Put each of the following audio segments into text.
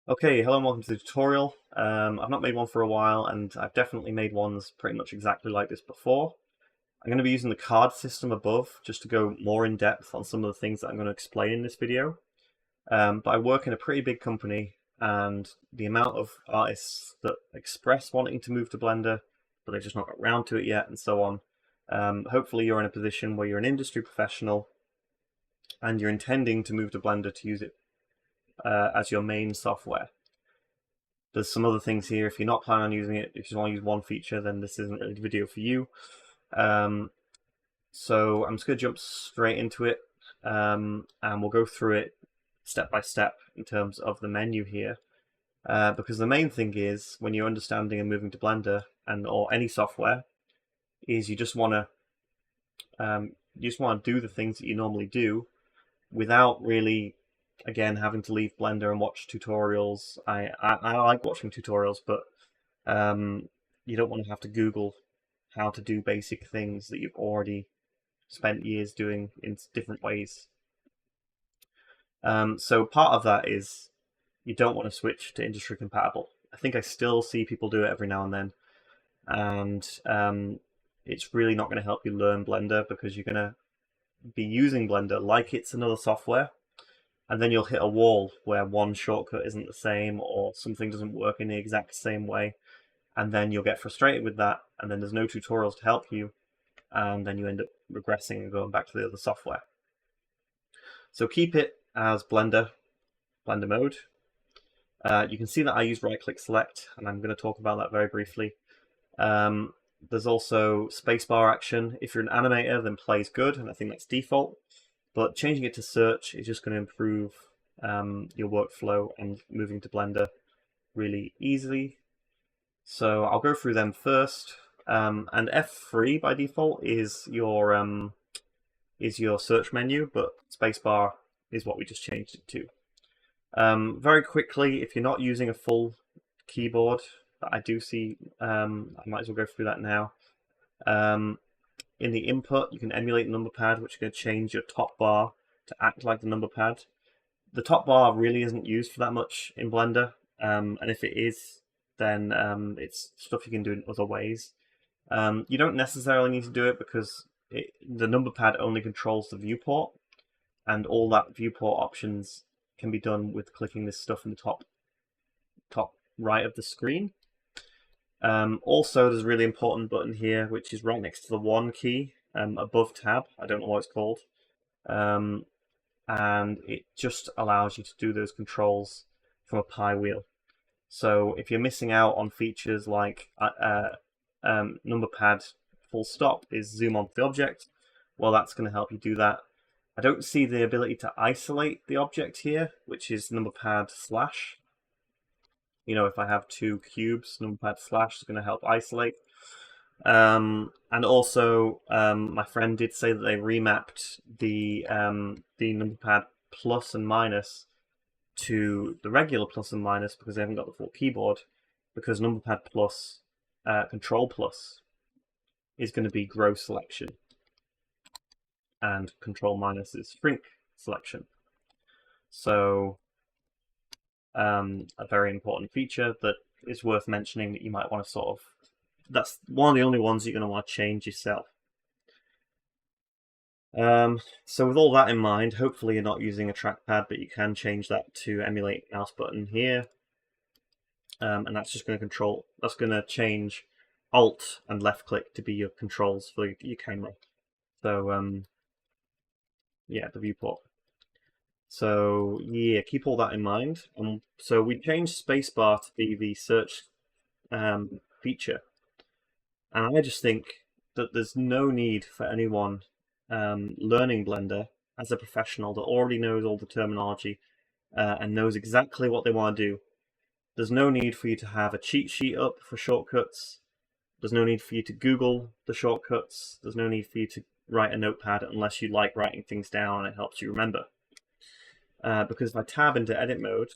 Okay, hello and welcome to the tutorial. I've not made one for a while, and I've definitely made ones pretty much exactly like this before. I'm going to be using the card system above just to go more in depth on some of the things that I'm going to explain in this video. But I work in a pretty big company, and the amount of artists that express wanting to move to Blender, but they've just not got around to it yet, and so on. Hopefully you're in a position where you're an industry professional and you're intending to move to Blender to use it as your main software. There's some other things here. If you're not planning on using it, if you just want to use one feature, then this isn't really the video for you. So I'm just going to jump straight into it, and we'll go through it step by step in terms of the menu here. Because the main thing is, when you're understanding and moving to Blender or any software, is you just want to do the things that you normally do without really, again, having to leave Blender and watch tutorials. I like watching tutorials, but you don't want to have to Google how to do basic things that you've already spent years doing in different ways. So part of that is you don't want to switch to industry compatible. I think I still see people do it every now and then, and it's really not going to help you learn Blender because you're going to be using Blender like it's another software, and then you'll hit a wall where one shortcut isn't the same or something doesn't work in the exact same way, and then you'll get frustrated with that, and then there's no tutorials to help you, and then you end up regressing and going back to the other software. So keep it as Blender mode. You can see that I use right-click select, and I'm going to talk about that very briefly. There's also spacebar action. If you're an animator, then play is good, and I think that's default. But changing it to search is just going to improve your workflow and moving to Blender really easily. So I'll go through them first. And F3 by default is your search menu, but spacebar is what we just changed it to. Very quickly, if you're not using a full keyboard, that I do see, I might as well go through that now. In the input, you can emulate Numberpad, which is going to change your top bar to act like the Numberpad. The top bar really isn't used for that much in Blender, and if it is, then it's stuff you can do in other ways. You don't necessarily need to do it because the Numberpad only controls the viewport, and all that viewport options can be done with clicking this stuff in the top right of the screen. Also, there's a really important button here, which is right next to the 1 key above tab. I don't know what it's called. And it just allows you to do those controls from a pie wheel. So if you're missing out on features like Numberpad full stop is zoom onto the object, well, that's going to help you do that. I don't see the ability to isolate the object here, which is Numberpad slash. You know, if I have two cubes, Numberpad slash is going to help isolate. And also, my friend did say that they remapped the Numberpad plus and minus to the regular plus and minus because they haven't got the full keyboard, because Numberpad plus, Control plus is going to be grow selection, and Control minus is shrink selection. So a very important feature that is worth mentioning that you might want to sort of, that's one of the only ones you're going to want to change yourself. So with all that in mind, hopefully you're not using a trackpad, but you can change that to emulate mouse button here. And that's just going to change Alt and left click to be your controls for your camera. So yeah, the viewport. So yeah, keep all that in mind. So we changed spacebar to be the search feature, and I just think that there's no need for anyone learning Blender as a professional that already knows all the terminology and knows exactly what they want to do. There's no need for you to have a cheat sheet up for shortcuts. There's no need for you to Google the shortcuts. There's no need for you to write a notepad unless you like writing things down and it helps you remember. Because if I tab into edit mode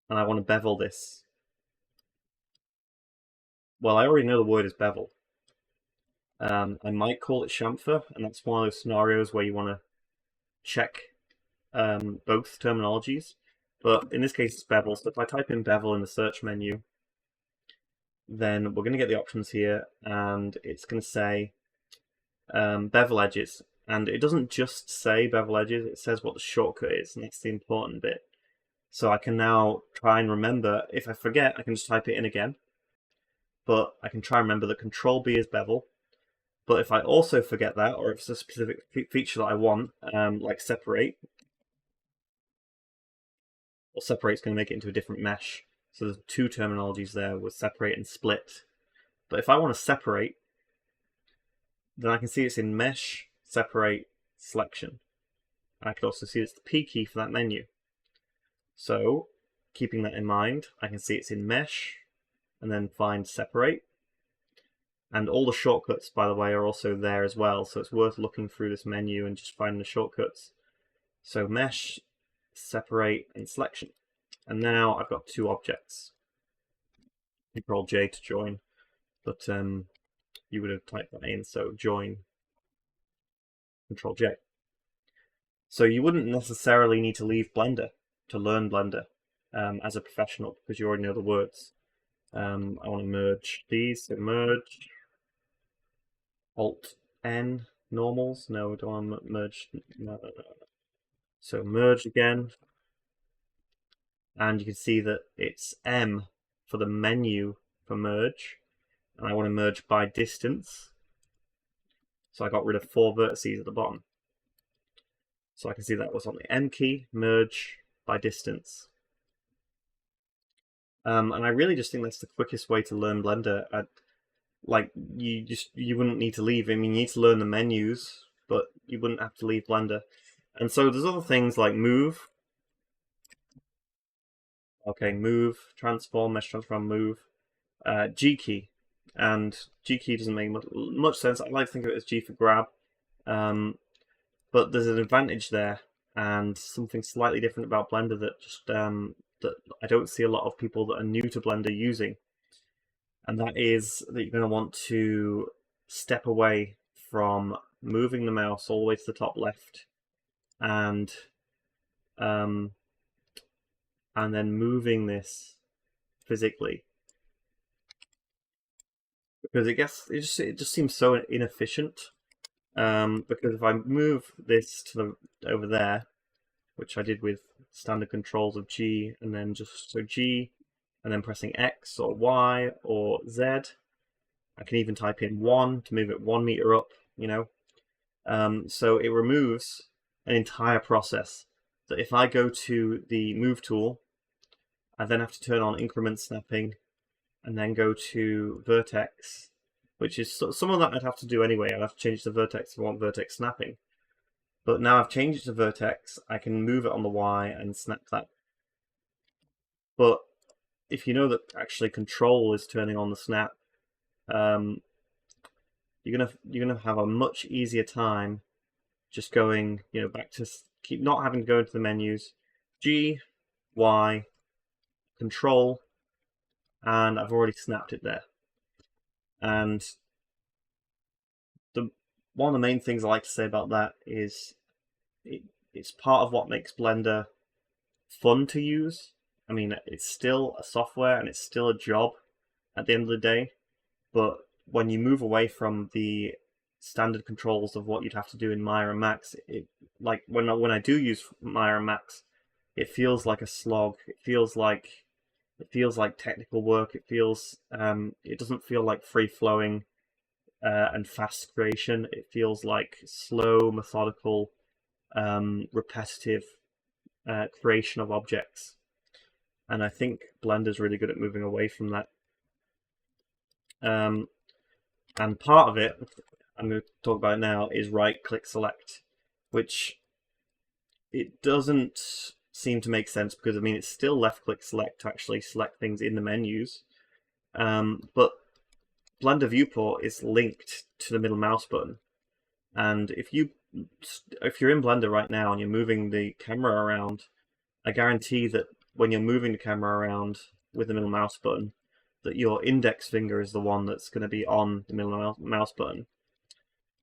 and I want to bevel this, well, I already know the word is bevel. I might call it chamfer, and that's one of those scenarios where you want to check both terminologies. but in this case it's bevel. So if I type in bevel in the search menu, then we're going to get the options here, and it's going to say bevel edges. And it doesn't just say bevel edges, it says what the shortcut is, and that's the important bit. So I can now try and remember. If I forget, I can just type it in again. But I can try and remember that Control B is bevel. But if I also forget that, or if it's a specific feature that I want, like separate, well, separate's going to make it into a different mesh. So there's two terminologies there with separate and split. But if I want to separate, then I can see it's in mesh, separate, selection. I could also see it's the P key for that menu. So, keeping that in mind, I can see it's in mesh, and then find separate. And all the shortcuts, by the way, are also there as well, so it's worth looking through this menu and just finding the shortcuts. So mesh, separate, and selection. And now I've got two objects. Control J to join, but you would have typed that in, so join, Control J. So you wouldn't necessarily need to leave Blender to learn Blender as a professional, because you already know the words. I want to merge these, so merge, Alt N, normals, no, we don't want to merge, no. So merge again, and you can see that it's M for the menu for merge, and I want to merge by distance, so I got rid of 4 vertices at the bottom. So I can see that was on the M key, merge by distance. And I really just think that's the quickest way to learn Blender. Like you wouldn't need to leave. I mean, you need to learn the menus, but you wouldn't have to leave Blender. And so there's other things like move. Okay, move, transform, mesh transform, move, G key, and G key doesn't make much sense. I like to think of it as G for grab, but there's an advantage there, and something slightly different about Blender that just that I don't see a lot of people that are new to Blender using. And that is that you're going to want to step away from moving the mouse all the way to the top left and then moving this physically, because it just seems so inefficient. Because if I move this to the over there, which I did with standard controls of G, and then just so G, and then pressing X or Y or Z. I can even type in 1 to move it 1 meter up, you know. So it removes an entire process. That if I go to the move tool, I then have to turn on increment snapping, and then go to vertex, which is some of that I'd have to do anyway. I'd have to change it to vertex if I want vertex snapping. But now I've changed it to vertex, I can move it on the Y and snap that. But if you know that actually control is turning on the snap, you're gonna have a much easier time just going, you know, back to keep not having to go into the menus, G, Y, control, and I've already snapped it there. And one of the main things I like to say about that is it's part of what makes Blender fun to use. I mean, it's still a software and it's still a job at the end of the day, but when you move away from the standard controls of what you'd have to do in Maya and Max, like when I do use Maya and Max, it feels like a slog. It feels like technical work. It doesn't feel like free flowing and fast creation. It feels like slow, methodical, repetitive creation of objects. And I think Blender's really good at moving away from that. And part of it, I'm going to talk about now, is right-click select, which it doesn't seem to make sense because, I mean, it's still left-click select to actually select things in the menus. But Blender Viewport is linked to the middle mouse button. And if you're in Blender right now and you're moving the camera around, I guarantee that when you're moving the camera around with the middle mouse button, that your index finger is the one that's going to be on the middle mouse button.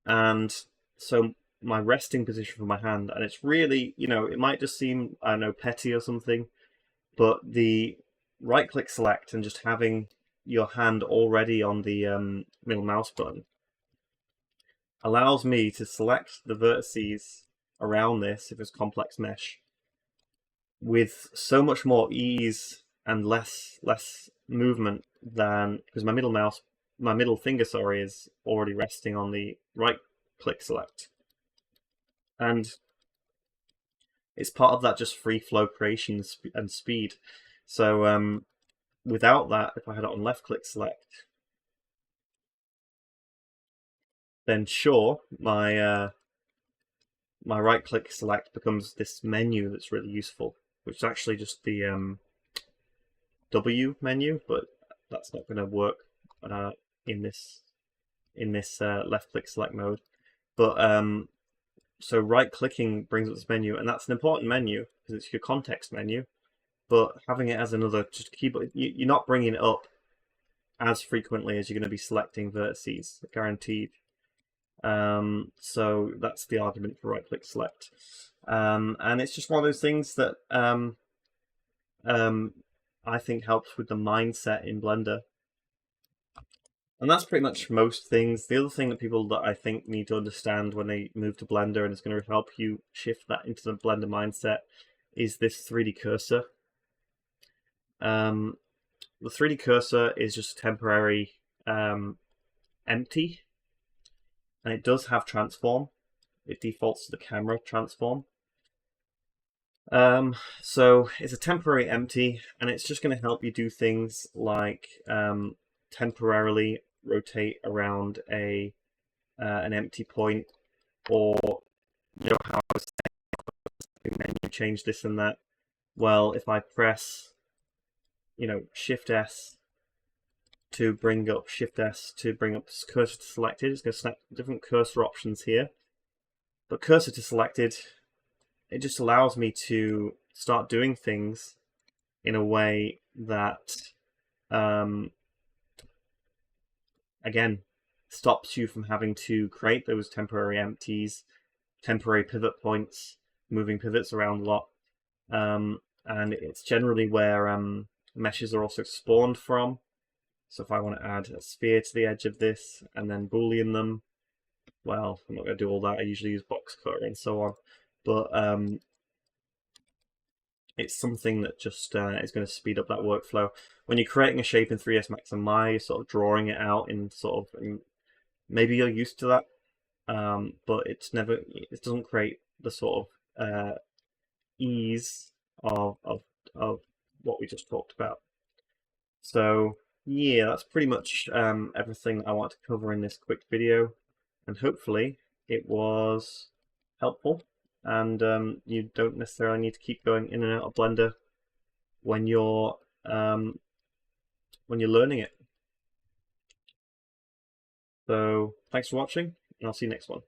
And so my resting position for my hand, and it's really, you know, it might just seem, I don't know, petty or something, But the right-click select and just having your hand already on the middle mouse button allows me to select the vertices around this, if it's complex mesh, with so much more ease and less movement than, because my middle finger, sorry, is already resting on the right click select, and it's part of that just free flow creation and speed. So without that, if I had it on left click select, then sure, my right click select becomes this menu that's really useful, which is actually just the W menu, but that's not going to work in this left click select mode. But so right clicking brings up this menu, and that's an important menu because it's your context menu. But having it as another just keyboard, you're not bringing it up as frequently as you're going to be selecting vertices, guaranteed. So that's the argument for right click select. And it's just one of those things that I think helps with the mindset in Blender. And that's pretty much most things. The other thing that people that I think need to understand when they move to Blender, and it's going to help you shift that into the Blender mindset, is this 3D cursor. The 3D cursor is just temporary empty, and it does have transform. It defaults to the camera transform. So it's a temporary empty, and it's just going to help you do things like temporarily rotate around an empty point, or how I was saying, menu change this and that. Well, if I press Shift S to bring up cursor to selected, it's going to select different cursor options here. But cursor to selected, it just allows me to start doing things in a way that again stops you from having to create those temporary empties, temporary pivot points, moving pivots around a lot, and it's generally where meshes are also spawned from. So if I want to add a sphere to the edge of this and then boolean them, well, I'm not going to do all that. I usually use box cutter and so on, but it's something that just is going to speed up that workflow. When you're creating a shape in 3ds Max and Maya, you're sort of drawing it out in maybe you're used to that, but it doesn't create the sort of ease of what we just talked about. So yeah, that's pretty much everything I want to cover in this quick video, and hopefully it was helpful, and you don't necessarily need to keep going in and out of Blender when you're learning it. So thanks for watching, and I'll see you next one.